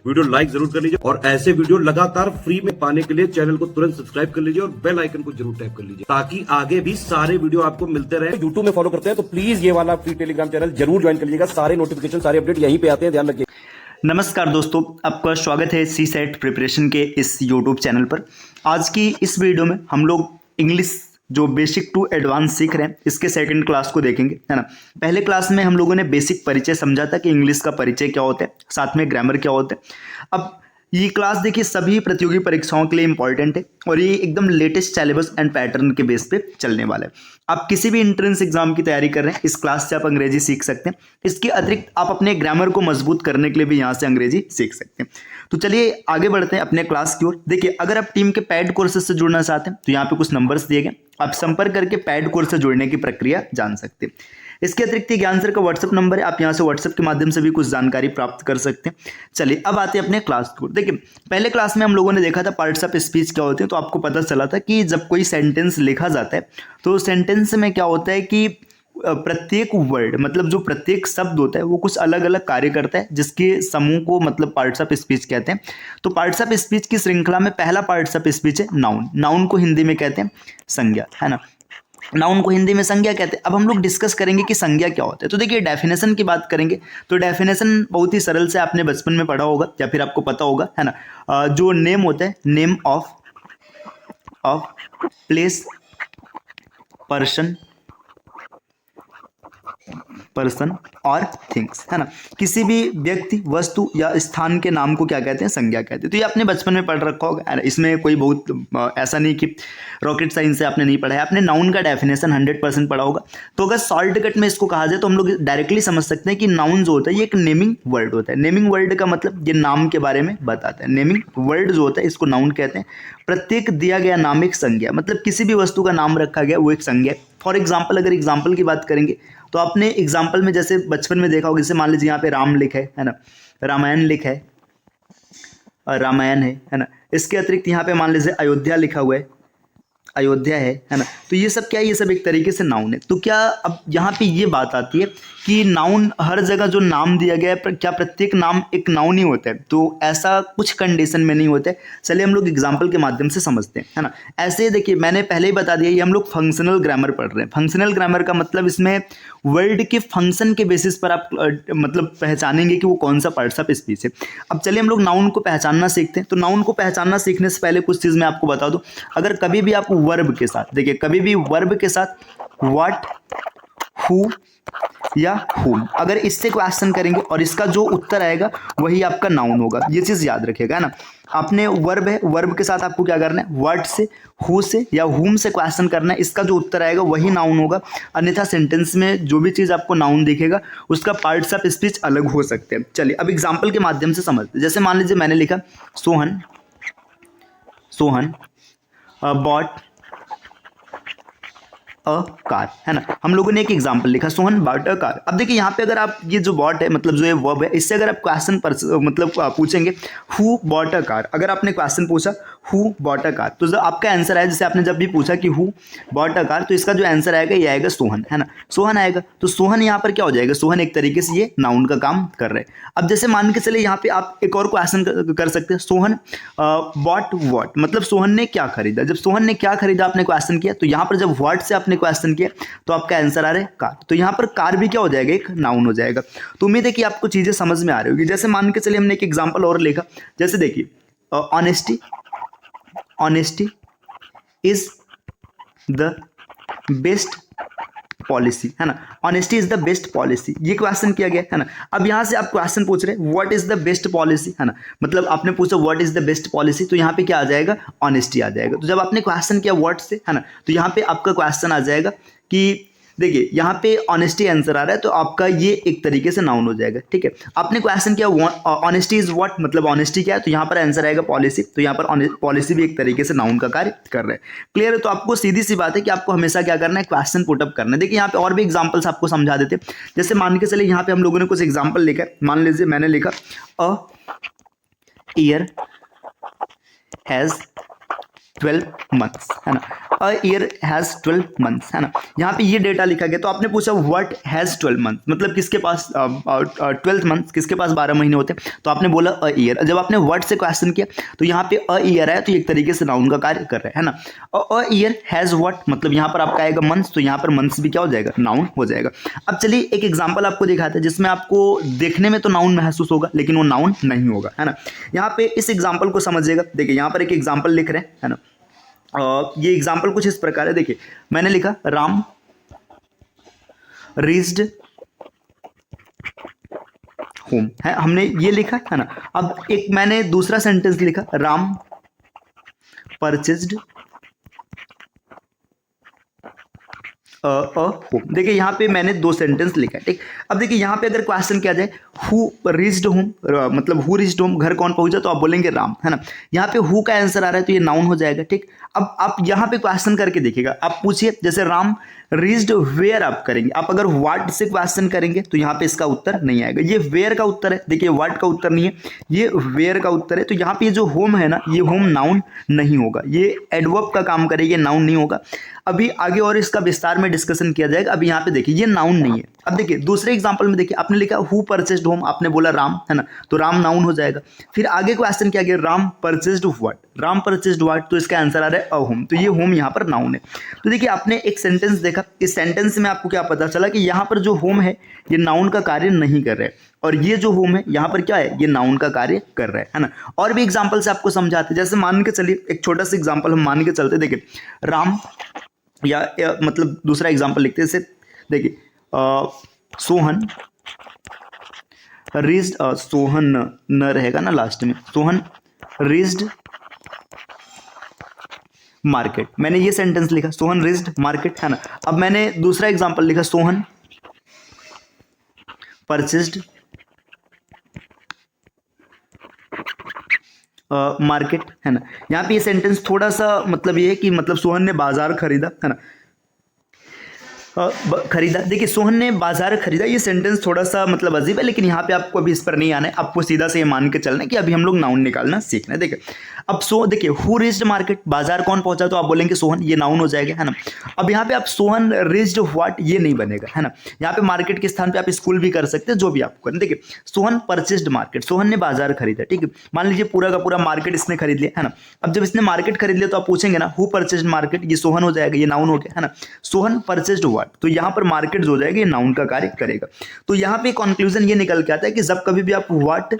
Video like जरूर कर लीजिए और ऐसे वीडियो लगातार फ्री में पाने के लिए चैनल को तुरंत सब्सक्राइब कर लीजिए और बेल आइकन को जरूर टैप कर लीजिए ताकि आगे भी सारे वीडियो आपको मिलते रहे। यूट्यूब में फॉलो करते हैं तो प्लीज ये वाला फ्री टेलीग्राम चैनल जरूर ज्वाइन कर लीजिएगा। सारे नोटिफिकेशन सारे अपडेट यहीं पे आते हैं, ध्यान रखिए। नमस्कार दोस्तों, आपका स्वागत है सी सेट प्रिपरेशन के इस यूट्यूब चैनल पर। आज की इस वीडियो में हम लोग इंग्लिश जो बेसिक टू एडवांस सीख रहे हैं इसके सेकंड क्लास को देखेंगे, है ना। पहले क्लास में हम लोगों ने बेसिक परिचय समझा था कि इंग्लिश का परिचय क्या होता है, साथ में ग्रामर क्या होता है। अब ये क्लास देखिए सभी प्रतियोगी परीक्षाओं के लिए इंपॉर्टेंट है और ये एकदम लेटेस्ट सिलेबस एंड पैटर्न के बेस पे चलने वाला है। आप किसी भी एंट्रेंस एग्जाम की तैयारी कर रहे हैं, इस क्लास से आप अंग्रेजी सीख सकते हैं। इसके अतिरिक्त आप अपने ग्रामर को मजबूत करने के लिए भी यहाँ से अंग्रेजी सीख सकते हैं। तो चलिए आगे बढ़ते हैं अपने क्लास की ओर। देखिए, अगर आप टीम के पैड कोर्सेज से जुड़ना चाहते हैं तो यहाँ पे कुछ नंबर्स दिए गए, आप संपर्क करके पैड कोर्स से जुड़ने की प्रक्रिया जान सकते हैं। इसके अतिरिक्त ज्ञान सर का व्हाट्सएप नंबर है, आप यहाँ से व्हाट्सएप के माध्यम से भी कुछ जानकारी प्राप्त कर सकते हैं। चलिए अब आते हैं अपने क्लास की ओर। देखिए, पहले क्लास में हम लोगों ने देखा था पार्ट्स ऑफ स्पीच क्या होते हैं, तो आपको पता चला था कि जब कोई सेंटेंस लिखा जाता है तो सेंटेंस में क्या होता है कि प्रत्येक वर्ड मतलब जो प्रत्येक शब्द होता है वो कुछ अलग अलग कार्य करता है, जिसके समूह को मतलब पार्ट्स ऑफ स्पीच कहते हैं। तो पार्ट्स ऑफ स्पीच की श्रृंखला में पहला पार्ट्स ऑफ स्पीच है नाउन। नाउन को हिंदी में कहते हैं संज्ञा, है ना। नाउन को हिंदी में संज्ञा कहते हैं। अब हम लोग डिस्कस करेंगे कि संज्ञा क्या होता है। तो देखिए, डेफिनेशन की बात करेंगे तो डेफिनेशन बहुत ही सरल से आपने बचपन में पढ़ा होगा या फिर आपको पता होगा, है ना। जो नेम होता है, नेम ऑफ प्लेस, पर्सन और थिंग्स, है ना। किसी भी व्यक्ति, वस्तु या स्थान के नाम को क्या कहते हैं, संज्ञा कहते हैं। तो ये आपने बचपन में पढ़ रखा होगा, इसमें कोई बहुत ऐसा नहीं कि रॉकेट साइंस से आपने नहीं पढ़ा है। आपने नाउन का डेफिनेशन 100% पढ़ा होगा। तो अगर शॉर्टकट में इसको कहा जाए तो हम लोग डायरेक्टली समझ सकते हैं कि नाउन जो होता है ये एक नेमिंग वर्ड होता है। नेमिंग वर्ड का मतलब ये नाम के बारे में बताता है। नेमिंग वर्ड जो होता है इसको नाउन कहते हैं। प्रत्येक दिया गया नाम एक संज्ञा, मतलब किसी भी वस्तु का नाम रखा गया वो एक संज्ञा है। फॉर एग्जाम्पल, अगर एग्जाम्पल की बात करेंगे तो आपने एग्जाम्पल में जैसे बचपन में देखा होगा, जैसे मान लीजिए यहाँ पे राम लिखा है ना, रामायण लिखा है और रामायण है ना। इसके अतिरिक्त यहाँ पे मान लीजिए अयोध्या लिखा हुआ है, अयोध्या है ना। तो ये सब क्या है, ये सब एक तरीके से नाउन है। तो क्या अब यहाँ पे ये बात आती है कि नाउन हर जगह जो नाम दिया गया है पर क्या प्रत्येक नाम एक नाउन ही होता है, तो ऐसा कुछ कंडीशन में नहीं होता है। चलिए हम लोग एग्जाम्पल के माध्यम से समझते हैं, है ना। ऐसे देखिए, मैंने पहले ही बता दिया, ये हम लोग फंक्शनल ग्रामर पढ़ रहे हैं। फंक्शनल ग्रामर का मतलब इसमें वर्ड के फंक्शन के बेसिस पर आप मतलब पहचानेंगे कि वो कौन सा पार्ट्स ऑफ स्पीच है। अब चलिए हम लोग नाउन को पहचानना सीखते हैं। तो नाउन को पहचानना सीखने से पहले कुछ चीज़ मैं आपको बता दूं। अगर कभी भी आप वर्ब के साथ, देखिए कभी भी वर्ब के साथ व्हाट, हु या हुम अगर इससे क्वेश्चन करेंगे और इसका जो उत्तर आएगा वही आपका नाउन होगा, ये चीज़ याद रखिएगा, है ना। आपने वर्ब है, वर्ब के साथ आपको क्या करना है, व्हाट से, हु से या हुम से क्वेश्चन करना है, इसका जो उत्तर आएगा वही नाउन होगा। अन्यथा सेंटेंस में जो भी चीज़ आपको नाउन दिखेगा उसका पार्ट्स ऑफ स्पीच अलग हो सकते हैं। चलिए अब एग्जाम्पल के माध्यम से समझते हैं। जैसे मान लीजिए मैंने लिखा सोहन बॉट अ कार, है ना। हम लोगों ने एक एग्जांपल लिखा, सोहन बॉट अ कार। अब देखिए यहाँ पे अगर आप ये जो बॉट है मतलब जो ये वर्ब है, इससे अगर आप क्वेश्चन मतलब पूछेंगे हु बॉट अ कार, अगर आपने क्वेश्चन पूछा हु बॉट अ कार, तो जो आपका आंसर आया, जैसे आपने जब भी पूछा कि हु बॉट अ कार, तो इसका जो आंसर आएगा ये आएगा सोहन, है ना। सोहन आएगा। तो सोहन यहाँ पर क्या हो जाएगा, सोहन एक तरीके से ये नाउन का काम कर रहे हैं। अब जैसे मान के चले यहाँ पे आप एक और क्वेश्चन कर सकते हैं, सोहन बॉट व्हाट, मतलब सोहन ने क्या खरीदा। जब सोहन ने क्या खरीदा आपने क्वेश्चन किया, तो यहाँ पर जब व्हाट से आपने क्वेश्चन किया तो आपका आंसर आ रहा है कार। तो यहाँ पर कार भी क्या हो जाएगा, एक नाउन हो जाएगा। तो उम्मीद है कि आपको चीजें समझ में आ रही होगी। जैसे मान के चलिए हमने एक एग्जांपल और लिखा, जैसे देखिए honesty is the best policy, है ना। Honesty is the best policy, ये क्वेश्चन किया गया, है ना। अब यहाँ से आप क्वेश्चन पूछ रहे हैं what is the best policy, है ना। मतलब आपने पूछा what is the best policy, तो यहाँ पे क्या आ जाएगा, ऑनेस्टी आ जाएगा। तो जब आपने क्वेश्चन किया व्हाट से, है ना, तो यहाँ पे आपका क्वेश्चन आ जाएगा कि देखिए यहाँ पे ऑनेस्टी आंसर आ रहा है, तो आपका ये एक तरीके से नाउन हो जाएगा, ठीक है। आपने क्वेश्चन किया ऑनेस्टी इज व्हाट, मतलब ऑनेस्टी क्या है, तो यहाँ पर आंसर आएगा पॉलिसी। तो यहाँ पर पॉलिसी भी एक तरीके से नाउन का कार्य कर रहा है। क्लियर है। तो आपको सीधी सी बात है कि आपको हमेशा क्या करना है, क्वेश्चन पुटअप करना है। देखिए यहाँ पे और भी एग्जाम्पल्स आपको समझा देते हैं। जैसे मान के चले यहाँ पे हम लोगों ने कुछ एग्जाम्पल लिखा है। मान लीजिए मैंने लिखा अ ईयर हैज 12 मंथ्स, है ना। अ ईयर हैज 12 मंथ्स, है ना। यहाँ पे ये डेटा लिखा गया, तो आपने पूछा व्हाट हैज 12 मंथ, मतलब किसके पास 12 मंथ, किसके पास 12 महीने होते हैं, तो आपने बोला अ ईयर। जब आपने व्हाट से क्वेश्चन किया तो यहाँ पे अ ईयर है, तो एक तरीके से नाउन का कार्य कर रहा है ना। अ ईयर हैज व्हाट, मतलब यहाँ पर आपका आएगा मंथ्स, तो यहाँ पर मंथ्स भी क्या हो जाएगा, नाउन हो जाएगा। अब चलिए एक एग्जांपल आपको दिखाते हैं जिसमें आपको देखने में तो नाउन महसूस होगा लेकिन वो नाउन नहीं होगा, है ना। यहाँ पे इस एग्जांपल को समझिएगा। देखिए यहाँ पर एक एग्जांपल लिख रहे हैं, है ना। ये एग्जांपल कुछ इस प्रकार है। देखिए मैंने लिखा राम रीच्ड होम, है, हमने ये लिखा है ना। अब एक मैंने दूसरा सेंटेंस लिखा, राम परचेज्ड होम। देखिए यहाँ पे मैंने दो सेंटेंस लिखा है, ठीक। अब देखिए यहाँ पे अगर क्वेश्चन किया जाए हु रीच्ड होम, मतलब हु रीच्ड होम, घर कौन पहुंचा, तो आप बोलेंगे राम, है ना। यहाँ पे हु का आंसर आ रहा है तो ये नाउन हो जाएगा, ठीक। अब आप यहाँ पे क्वेश्चन करके देखिएगा, आप पूछिए जैसे राम रीच्ड वेयर, आप करेंगे। आप अगर व्हाट से क्वेश्चन करेंगे तो यहाँ पे इसका उत्तर नहीं आएगा, ये वेयर का उत्तर है। देखिए व्हाट का उत्तर नहीं है, ये वेयर का उत्तर है। तो यहाँ पे जो होम है ना, ये होम नाउन नहीं होगा, ये एडवर्ब का काम करेगा, नाउन नहीं होगा। अभी आगे और इसका विस्तार में डिस्कशन किया जाएगा। अभी यहाँ पे देखिए ये नाउन नहीं है। अब देखिए दूसरे एग्जांपल में देखिए आपने लिखा हु परचेज्ड होम, आपने बोला राम, है ना, तो राम नाउन हो जाएगा। फिर आगे क्वेश्चन किया गया Ram purchased what, Ram purchased what, तो इसका आंसर आ रहा है अ होम, तो ये होम यहाँ पर नाउन है। तो देखिए आपने एक सेंटेंस देखा, इस सेंटेंस में आपको क्या पता चला कि यहाँ पर जो होम है ये नाउन का कार्य नहीं कर रहा है, और ये जो होम है यहाँ पर क्या है, ये नाउन का कार्य कर रहा है ना। और भी एग्जाम्पल से आपको समझाते, जैसे मान के चलिए एक छोटा सा एग्जाम्पल हम मान के चलते, देखिए राम या मतलब दूसरा एग्जाम्पल लिखते हैं, जैसे देखिए सोहन रीच्ड, सोहन न रहेगा ना लास्ट में, सोहन रीच्ड मार्केट, मैंने ये सेंटेंस लिखा सोहन रीच्ड मार्केट, है ना। अब मैंने दूसरा एग्जांपल लिखा सोहन परचेज्ड मार्केट, है ना। यहाँ पे ये सेंटेंस थोड़ा सा मतलब ये है कि मतलब सोहन ने बाजार खरीदा, है ना, खरीदा। देखिए सोहन ने बाजार खरीदा, ये सेंटेंस थोड़ा सा मतलब अजीब है, लेकिन यहाँ पे आपको अभी इस पर नहीं आना है, आपको सीधा से ये मान के चलना है कि अभी हम लोग नाउन निकालना सीखना है। देखिए अब देखिए हु रीच्ड मार्केट, बाजार कौन पहुंचा, तो आप बोलेंगे सोहन, ये नाउन हो जाएगा, है ना। अब यहाँ पे आप सोहन रीच्ड व्हाट, ये नहीं बनेगा, है ना। यहाँ पे मार्केट के स्थान पे आप स्कूल भी कर सकते हैं, जो भी आपको करें। देखिए सोहन परचेज्ड मार्केट, सोहन ने बाजार खरीदा, ठीक है। मान लीजिए पूरा का पूरा मार्केट इसने खरीद लिया, है ना। अब जब इसने मार्केट खरीद लिया तो आप पूछेंगे ना हु परचेज्ड मार्केट, ये सोहन हो जाएगा, ये नाउन हो गया, है ना। सोहन परचेज्ड व्हाट, तो यहाँ पर मार्केट जो हो जाएगा ये नाउन का कार्य करेगा। तो यहाँ पे कंक्लूजन ये निकल के आता है कि जब कभी भी आप व्हाट,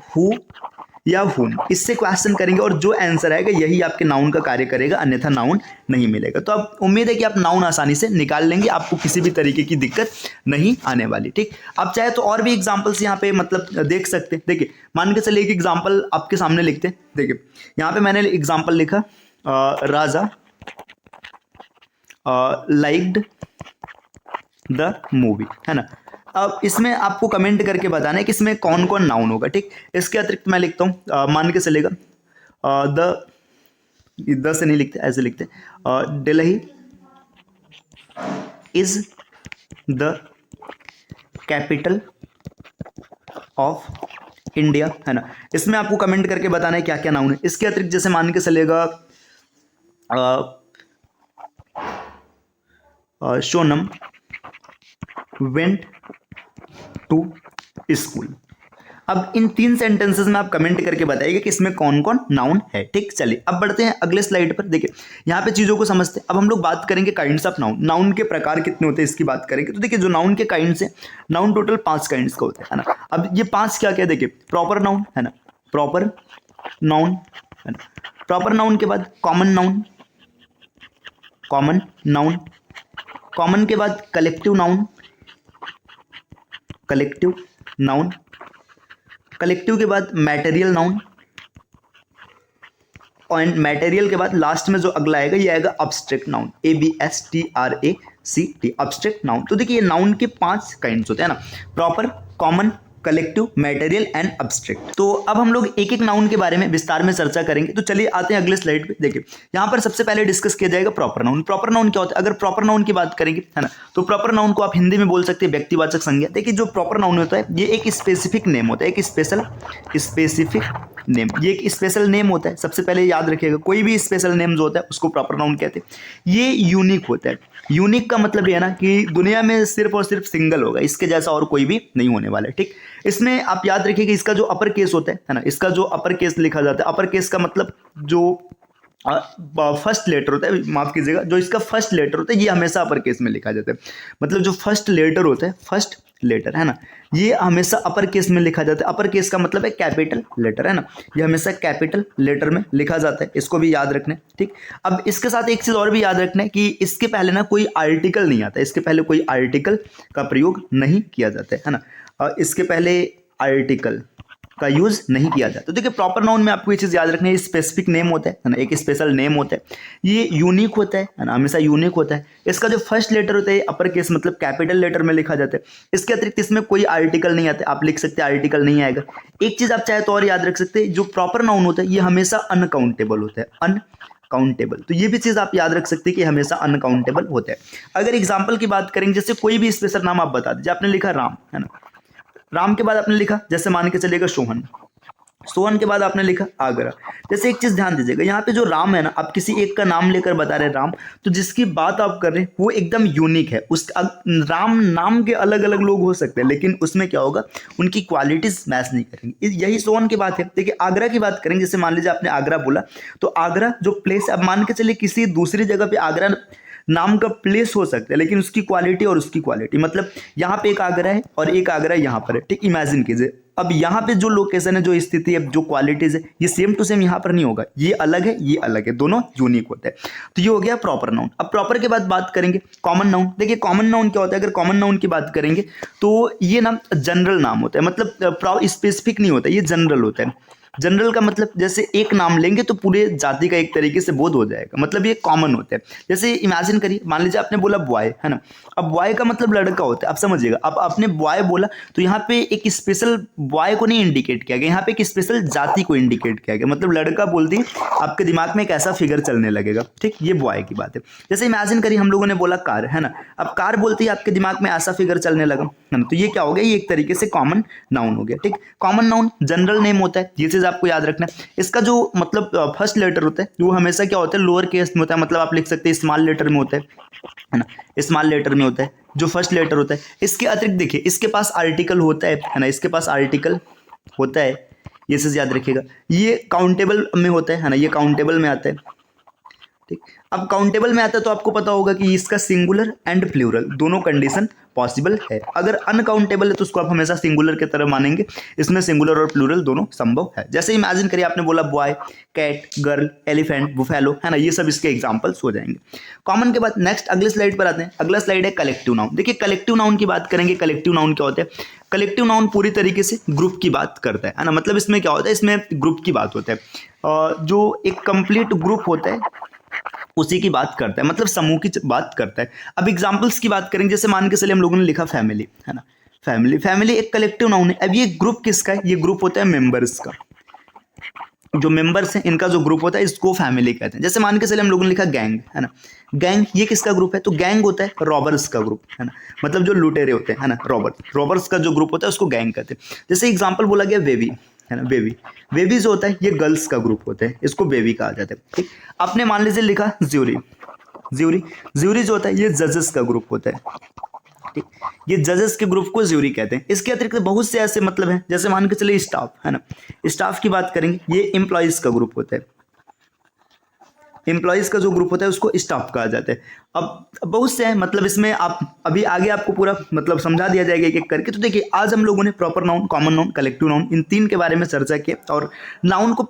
हु या हुम इससे क्वेश्चन करेंगे और जो आंसर आएगा यही आपके नाउन का कार्य करेगा, अन्यथा नाउन नहीं मिलेगा। तो अब उम्मीद है कि आप नाउन आसानी से निकाल लेंगे, आपको किसी भी तरीके की दिक्कत नहीं आने वाली, ठीक। आप चाहे तो और भी एग्जांपल्स यहाँ पे मतलब देख सकते हैं। देखिए मान के चलिए एक एग्जांपल आपके सामने लिखते हैं। देखिए यहाँ पे मैंने एग्जांपल लिखा राजा लाइक्ड द मूवी, है ना। अब इसमें आपको कमेंट करके बताना है कि इसमें कौन कौन नाउन होगा, ठीक। इसके अतिरिक्त मैं लिखता हूँ मान के चलेगा द से नहीं लिखते, ऐसे लिखते Delhi is the capital of India, है ना। इसमें आपको कमेंट करके बताना है क्या क्या नाउन है। इसके अतिरिक्त जैसे मान के चलेगा सोनम वेंट टू स्कूल। अब इन तीन सेंटेंसेस में आप कमेंट करके बताइए कि इसमें कौन कौन नाउन है, ठीक। चलिए अब बढ़ते हैं अगले स्लाइड पर। देखिए यहाँ पे चीजों को समझते हैं। अब हम लोग बात करेंगे काइंड्स ऑफ नाउन, नाउन के प्रकार कितने होते हैं इसकी बात करेंगे। तो देखिए जो नाउन के काइंड्स हैं, नाउन टोटल 5 काइंड्स का होता है ना। अब ये 5 क्या क्या, देखिए प्रॉपर नाउन, है ना, प्रॉपर नाउन, है ना। प्रॉपर नाउन के बाद common noun, common noun, common के बाद collective noun, collective noun, collective के बाद मैटेरियल नाउन, और मैटेरियल के बाद लास्ट में जो अगला आएगा ये आएगा abstract noun, ABSTRACT, abstract noun. तो देखिए ये नाउन के 5 काइंड्स होते हैं ना, proper, common, collective, material and abstract. तो अब हम लोग एक एक नाउन के बारे में विस्तार में चर्चा करेंगे। तो चलिए आते हैं अगले स्लाइड पे। देखिए यहाँ पर सबसे पहले डिस्कस किया जाएगा प्रॉपर नाउन। प्रॉपर नाउन क्या होता है, अगर प्रॉपर नाउन की बात करेंगे, है ना, तो प्रॉपर नाउन को आप हिंदी में बोल सकते हैं व्यक्तिवाचक संज्ञा। देखिए जो प्रॉपर नाउन होता है ये एक स्पेसिफिक नेम होता है, एक स्पेसिफिक नेम, ये एक स्पेशल नेम होता है। सबसे पहले याद रखिएगा, कोई भी स्पेशल नेम जो होता है उसको प्रॉपर नाउन कहते हैं। ये यूनिक होता है। यूनिक का मतलब ये है ना कि दुनिया में सिर्फ और सिर्फ सिंगल होगा, इसके जैसा और कोई भी नहीं होने वाला है, ठीक। इसमें आप याद रखिए कि इसका जो अपर केस होता है ना, इसका जो अपर केस लिखा जाता है, अपर केस का मतलब जो फर्स्ट लेटर होता है, माफ कीजिएगा, जो इसका फर्स्ट लेटर होता है ये हमेशा अपर केस में लिखा जाता है। मतलब जो फर्स्ट लेटर होता है, फर्स्ट लेटर है ना, ये हमेशा अपर केस में लिखा जाता है। अपर केस का मतलब है कैपिटल लेटर, है ना, ये हमेशा कैपिटल लेटर में लिखा जाता है। इसको भी याद रखना है, ठीक। अब इसके साथ एक चीज और भी याद रखना है कि इसके पहले ना कोई आर्टिकल नहीं आता, इसके पहले कोई आर्टिकल का प्रयोग नहीं किया जाता है ना, इसके पहले आर्टिकल का यूज नहीं किया जाता। तो देखिए प्रॉपर नाउन में आपको ये चीज याद रखनी है, स्पेसिफिक नेम होता है ना, एक स्पेशल नेम होता है, ये यूनिक होता है ना, हमेशा यूनिक होता है। इसका जो फर्स्ट लेटर होता है अपर केस मतलब कैपिटल लेटर में लिखा जाता है। इसके अतिरिक्त इसमें कोई आर्टिकल नहीं आता, आप लिख सकते हैं आर्टिकल नहीं आएगा। एक चीज आप चाहे तो और याद रख सकते हैं, जो प्रॉपर नाउन होता है ये हमेशा अनकाउंटेबल होता है, अनकाउंटेबल। तो ये भी चीज आप याद रख सकते हैं कि हमेशा अनकाउंटेबल होता है। अगर एग्जाम्पल की बात करेंगे, जैसे कोई भी स्पेशल नाम आप बता दीजिए, आपने लिखा राम, है ना, राम के बाद आपने लिखा, जैसे मान के चलेगा सोहन, सोहन के बाद आपने लिखा आगरा। जैसे एक चीज ध्यान दीजिएगा, यहाँ पे जो राम है ना, आप किसी एक का नाम लेकर बता रहे हैं राम, तो जिसकी बात आप कर रहे हैं वो एकदम यूनिक है। उस राम नाम के अलग अलग लोग हो सकते हैं, लेकिन उसमें क्या होगा, उनकी क्वालिटीज मैच नहीं करेंगे। यही सोहन की बात है। देखिए आगरा की बात करेंगे, जैसे मान लीजिए आपने आगरा बोला, तो आगरा जो प्लेस, अब मान के चलिए किसी दूसरी जगह पे आगरा नाम का प्लेस हो सकता है, लेकिन उसकी क्वालिटी और उसकी क्वालिटी, मतलब यहाँ पे एक आगरा है और एक आगरा यहाँ पर है, ठीक। इमेजिन कीजिए, अब यहाँ पे जो लोकेशन है, जो स्थिति है, जो क्वालिटीज है, ये सेम टू सेम यहाँ पर नहीं होगा, ये अलग है, ये अलग है, दोनों यूनिक होते हैं। तो ये हो गया प्रॉपर नाउन। अब प्रॉपर के बाद बात करेंगे कॉमन नाउन। देखिए कॉमन नाउन क्या होता है, अगर कॉमन नाउन की बात करेंगे तो ये ना जनरल नाम होता है, मतलब स्पेसिफिक नहीं होता, ये जनरल होता है। जनरल का मतलब जैसे एक नाम लेंगे तो पूरे जाति का एक तरीके से बोध हो जाएगा, मतलब ये कॉमन होता है। जैसे इमेजिन करिए, मान लीजिए आपने बोला बॉय, है ना, अब बॉय का मतलब लड़का होता है। आप समझिएगा, अब आपने बॉय बोला तो यहाँ पे एक स्पेशल बॉय को नहीं इंडिकेट किया गया, यहाँ पे एक स्पेशल जाति को इंडिकेट किया गया। मतलब लड़का बोलते ही आपके दिमाग में एक ऐसा फिगर चलने लगेगा, ठीक। ये बॉय की बात है। जैसे इमेजिन करिए हम लोगों ने बोला कार, है ना, अब कार बोलते ही आपके दिमाग में ऐसा फिगर चलने लगा, है ना, तो ये क्या हो गया, ये एक तरीके से कॉमन नाउन हो गया, ठीक। कॉमन नाउन जनरल नेम होता है, ये चीज आपको याद रखना है। इसका जो मतलब फर्स्ट लेटर होता है वो हमेशा क्या होता है, लोअर केस में होता है, मतलब आप लिख सकते हैं स्मॉल लेटर में होता है ना, स्मॉल लेटर में होता है जो फर्स्ट लेटर होता है। इसके अतिरिक्त देखिए इसके पास आर्टिकल होता है ना, इसके पास आर्टिकल होता है, ये चीज याद रखिएगा। ये काउंटेबल में होता है ना, ये काउंटेबल में आता है, ठीक। अब काउंटेबल में आता है तो आपको पता होगा कि इसका सिंगुलर एंड प्लूरल दोनों कंडीशन पॉसिबल है। अगर अनकाउंटेबल है तो उसको आप हमेशा सिंगुलर की तरह मानेंगे, इसमें सिंगुलर और प्लूरल दोनों संभव है। जैसे इमेजिन करिए आपने बोला boy, cat, girl, elephant, buffalo, है ना, ये सब इसके एग्जांपल्स हो जाएंगे। कॉमन के बाद नेक्स्ट अगले स्लाइड पर आते हैं। अगला स्लाइड है कलेक्टिव नाउन। देखिए कलेक्टिव नाउन की बात करेंगे। कलेक्टिव नाउन क्या होता है, कलेक्टिव नाउन पूरी तरीके से ग्रुप की बात करता है ना, मतलब इसमें क्या होता है, इसमें ग्रुप की बात होता है, जो एक कंप्लीट ग्रुप होता है उसी की बात करता है, मतलब समूह की बात करता है। अब एग्जांपल्स की बात करेंगे, जैसे मान के चलिए हम लोगों ने लिखा फैमिली, है ना, फैमिली, फैमिली एक कलेक्टिव नाउन है। अब ये ग्रुप किसका है, ये ग्रुप होता है मेंबर्स का। जो मेंबर्स हैं इनका जो ग्रुप होता है इसको फैमिली कहते हैं। जैसे मान के चलिए हम लोगों ने लिखा गैंग, है ना, गैंग ये किसका ग्रुप है, तो गैंग होता है रॉबर्स का ग्रुप, है ना, मतलब जो लुटेरे होते हैं, है ना, रॉबर्स का जो ग्रुप होता है उसको गैंग कहते हैं। जैसे एग्जाम्पल बोला गया बेबी, है ना, बेबी जो होता है ये गर्ल्स का ग्रुप होता है, इसको बेबी कहा जाता है, ठीक। आपने मान लीजिए लिखा ज्यूरी, ज्यूरी जो होता है ये जजेस का ग्रुप होता है, ठीक। ये जजेस के ग्रुप को ज्यूरी कहते हैं। इसके अतिरिक्त बहुत से ऐसे मतलब हैं, जैसे मान के चलिए स्टाफ, है ना, स्टाफ की बात करेंगे, ये एम्प्लॉयज का ग्रुप होता है। एम्प्लॉयज का जो ग्रुप होता है उसको स्टाफ कहा जाता है। अब बहुत से हैं, मतलब इसमें आप अभी आगे आपको पूरा मतलब समझा दिया जाएगा एक एक करके। तो देखिए आज हम लोगों ने proper noun, common noun, collective noun, इन तीन के बारे में चर्चा की और नाउन को